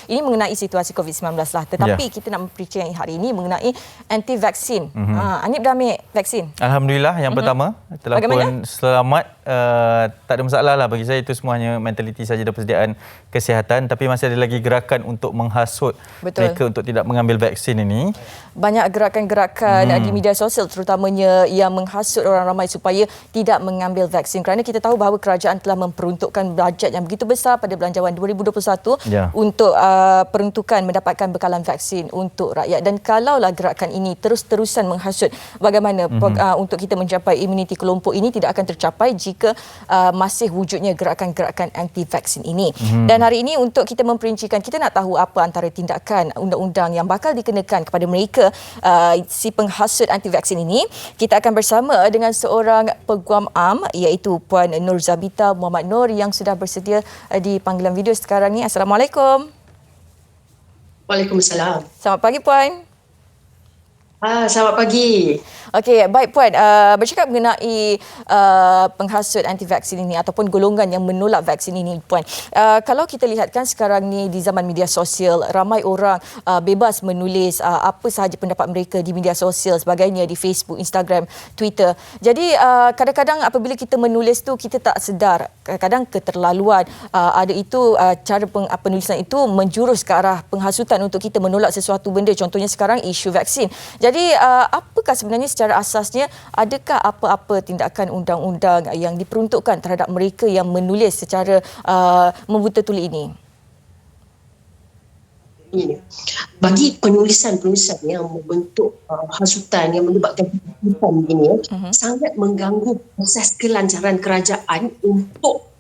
ini mengenai situasi COVID-19 lah. Tetapi kita nak mempercayai hari ini mengenai anti-vaksin. Anip dah ambil vaksin? Alhamdulillah, yang pertama telah pun selamat. Tak ada masalah lah bagi saya, itu semuanya mentaliti saja dan persediaan kesihatan. Tapi masih ada lagi gerakan untuk menghasut mereka untuk tidak mengambil vaksin ini. Banyak gerakan-gerakan di media sosial terutamanya yang menghasut orang ramai supaya tidak mengambil vaksin, kerana kita tahu bahawa kerajaan telah memperuntukkan bajet yang begitu besar pada Belanjawan 2021 untuk peruntukan mendapatkan bekalan vaksin untuk rakyat. Dan kalaulah gerakan ini terus-terusan menghasut, bagaimana untuk kita mencapai imuniti kelompok ini tidak akan tercapai jika masih wujudnya gerakan-gerakan anti vaksin ini. Dan hari ini untuk kita memperincikan, kita nak tahu apa antara tindakan undang-undang yang bakal dikenakan kepada mereka si penghasut anti vaksin ini. Kita akan bersama dengan seorang Peguam Am iaitu Puan Nur Zabita Muhammad Nur yang sudah bersedia di panggilan video sekarang ni. Assalamualaikum. Waalaikumsalam. Selamat pagi Puan. Selamat pagi. Okey, baik Puan. Bercakap mengenai penghasut anti-vaksin ini ataupun golongan yang menolak vaksin ini, Puan. Kalau kita lihatkan sekarang ni di zaman media sosial, ramai orang bebas menulis apa sahaja pendapat mereka di media sosial sebagainya, di Facebook, Instagram, Twitter. Jadi kadang-kadang apabila kita menulis tu kita tak sedar, kadang-kadang keterlaluan. Ada itu cara penulisan itu menjurus ke arah penghasutan untuk kita menolak sesuatu benda. Contohnya sekarang isu vaksin. Jadi apakah sebenarnya secara asasnya, adakah apa-apa tindakan undang-undang yang diperuntukkan terhadap mereka yang menulis secara membuta tuli ini? Bagi penulisan-penulisan yang membentuk hasutan yang menyebabkan ketakutan begini, sangat mengganggu proses kelancaran kerajaan untuk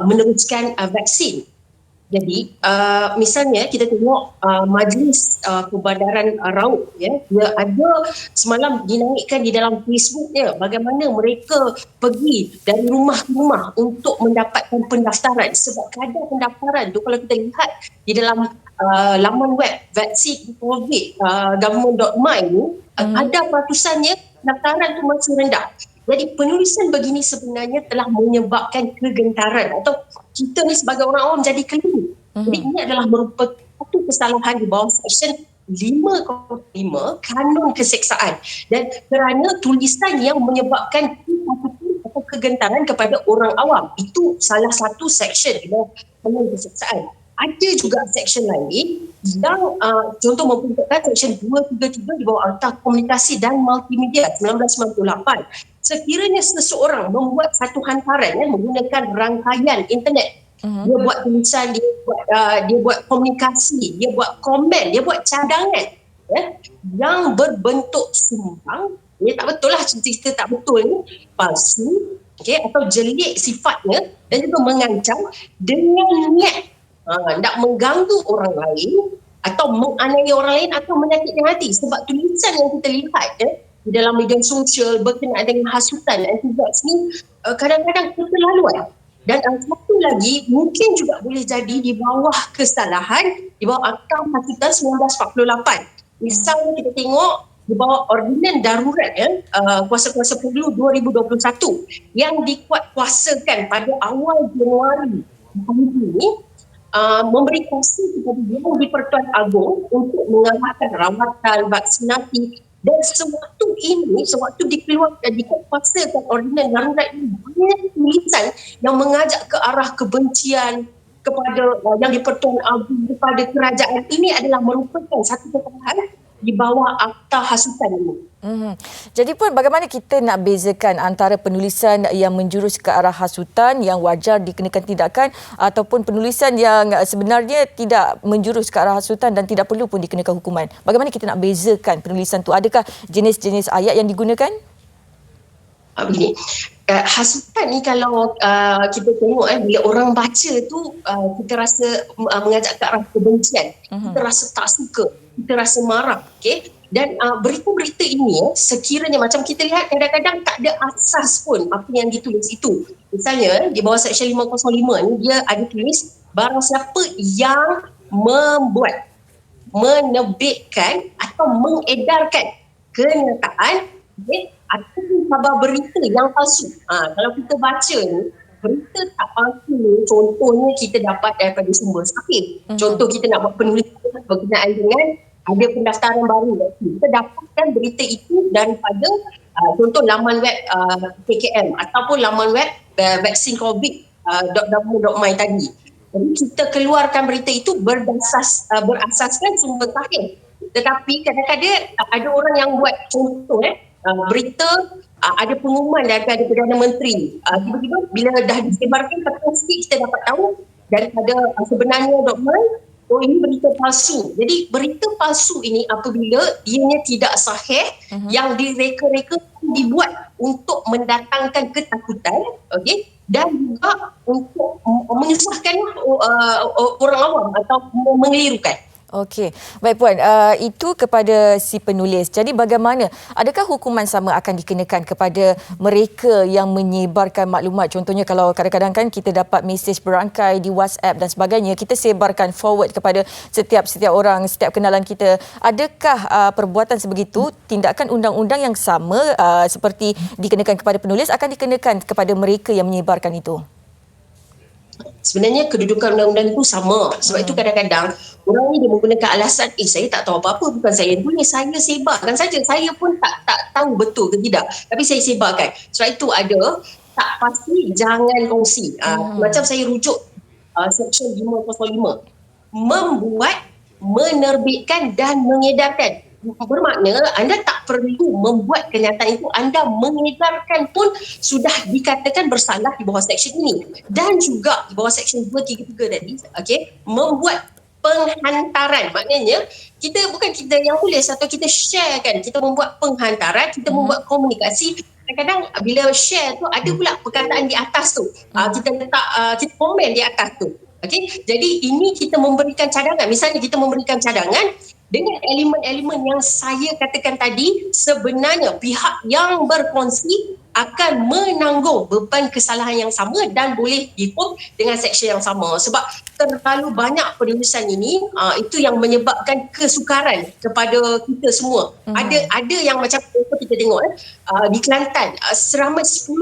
meneruskan vaksin. Jadi misalnya kita tengok Majlis Perbandaran Raut, dia ada semalam dinaikkan di dalam Facebooknya bagaimana mereka pergi dari rumah ke rumah untuk mendapatkan pendaftaran. Sebab kadar pendaftaran tu kalau kita lihat di dalam laman web vaksincovid.government.my ni, ada ratusannya pendaftaran tu masih rendah. Jadi penulisan begini sebenarnya telah menyebabkan kegentaran atau kita ni sebagai orang awam jadi keliru. Jadi ini adalah merupakan satu kesalahan di bawah Seksyen 5.5 Kanun Keseksaan, dan kerana tulisan yang menyebabkan atau kegentaran kepada orang awam, itu salah satu seksyen di bawah Kanun Keseksaan. Ada juga seksyen lain yang contoh memperuntukkan Seksyen 233 di bawah Akta Komunikasi dan Multimedia 1998. Sekiranya seseorang membuat satu hantaran menggunakan rangkaian internet, dia buat tulisan, dia buat komunikasi, dia buat komen, dia buat cadangan yang berbentuk sumbang, tak betul lah, cerita tak betul ni, palsu, atau jelik sifatnya dan juga mengancam dengan niat nak mengganggu orang lain atau menganiaya orang lain atau menyakitkan hati. Sebab tulisan yang kita lihat di dalam media sosial berkenaan dengan hasutan anti-vax ni kadang-kadang keterlaluan. Dan satu lagi mungkin juga boleh jadi di bawah kesalahan, di bawah Akta Hasutan 1948. Misalnya kita tengok di bawah Ordinan Darurat Kuasa-Kuasa Pemilu 2021 yang dikuatkuasakan pada awal Januari tahun ini, memberi kuasa kepada Yang di-Pertuan Agong untuk mengarahkan rawatan, vaksinasi. Dan sewaktu dikeluarkan, dikuatkuasakan Ordinan Darurat ini, banyak tulisan yang mengajak ke arah kebencian kepada Yang di-Pertuan Agong, kepada kerajaan. Ini adalah merupakan satu kesalahan di bawah Akta Hasutan ini. Jadi Puan, bagaimana kita nak bezakan antara penulisan yang menjurus ke arah hasutan yang wajar dikenakan tindakan ataupun penulisan yang sebenarnya tidak menjurus ke arah hasutan dan tidak perlu pun dikenakan hukuman? Bagaimana kita nak bezakan penulisan tu? Adakah jenis-jenis ayat yang digunakan? Begini, hasutan ni kalau kita tengok bila orang baca tu kita rasa mengajak ke arah kebencian, kita rasa tak suka, kita rasa marah, dan berita-berita ini sekiranya macam kita lihat kadang-kadang tak ada asas pun apa yang ditulis itu. Misalnya di bawah Seksyen 505 ni dia ada tulis barang siapa yang membuat, menerbitkan atau mengedarkan kenyataan atau khabar berita yang palsu. Kalau kita baca ni, berita tak palsu ni contohnya kita dapat daripada sumber sahih. Contoh kita nak buat penulisan berkenaan dengan ada pendaftaran baru. Kita dapatkan berita itu daripada contoh laman web KKM ataupun laman web vaksin COVID.gov.my tadi. Jadi kita keluarkan berita itu berasaskan sumber sahih. Tetapi kadang-kadang ada orang yang buat contoh berita ada pengumuman daripada Perdana Menteri. Tiba-tiba bila dah disebarkan petang sikit kita dapat tahu daripada sebenarnya.my, oh ini berita palsu. Jadi berita palsu ini apabila ianya tidak sahih, yang direka-reka dibuat untuk mendatangkan ketakutan, okey, dan juga untuk menyusahkan orang awam atau mengelirukan. Okey, baik Puan, itu kepada si penulis. Jadi bagaimana? Adakah hukuman sama akan dikenakan kepada mereka yang menyebarkan maklumat? Contohnya kalau kadang-kadang kan kita dapat mesej berangkai di WhatsApp dan sebagainya, kita sebarkan forward kepada setiap orang, setiap kenalan kita. Adakah perbuatan sebegitu, tindakan undang-undang yang sama seperti dikenakan kepada penulis akan dikenakan kepada mereka yang menyebarkan itu? Sebenarnya kedudukan undang-undang itu sama. Sebab itu kadang-kadang orang ni dia menggunakan alasan, saya tak tahu apa-apa, bukan saya yang tulis, saya sebarkan saja. Saya pun tak tahu betul ke tidak, tapi saya sebarkan. Sebab itu ada tak pasti, jangan kongsi. Macam saya rujuk Seksyen 505, membuat, menerbitkan dan mengedarkan. Bermakna anda tak perlu membuat kenyataan itu, anda mengedarkan pun sudah dikatakan bersalah di bawah seksyen ini. Dan juga di bawah seksyen 233 tadi, membuat penghantaran. Maknanya bukan kita yang tulis atau kita share kan, kita membuat penghantaran, kita membuat komunikasi. Kadang-kadang bila share tu ada pula perkataan di atas tu, kita letak kita komen di atas tu. Jadi ini kita memberikan cadangan. Misalnya kita memberikan cadangan dengan elemen-elemen yang saya katakan tadi, sebenarnya pihak yang berkongsi akan menanggung beban kesalahan yang sama dan boleh dihukum dengan seksyen yang sama. Sebab terlalu banyak penulisan ini, itu yang menyebabkan kesukaran kepada kita semua. Ada yang macam kita tengok di Kelantan, seramai 10,000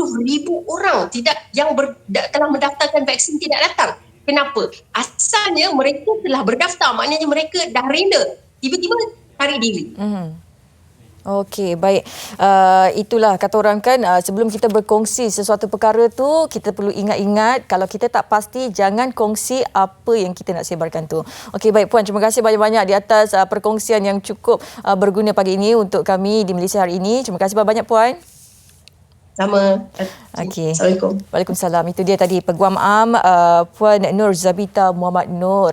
orang yang telah mendaftarkan vaksin tidak datang. Kenapa? Asalnya mereka telah berdaftar, maknanya mereka dah reda. Tiba-tiba tarik diri. Okey, baik. Itulah kata orang kan, sebelum kita berkongsi sesuatu perkara tu, kita perlu ingat-ingat kalau kita tak pasti, jangan kongsi apa yang kita nak sebarkan tu. Okey, baik Puan, terima kasih banyak-banyak di atas perkongsian yang cukup berguna pagi ini untuk kami di Malaysia hari ini. Terima kasih banyak Puan. Sama. Okey. Assalamualaikum. Waalaikumsalam. Itu dia tadi Peguam Am Puan Nur Zabita Muhammad Nur.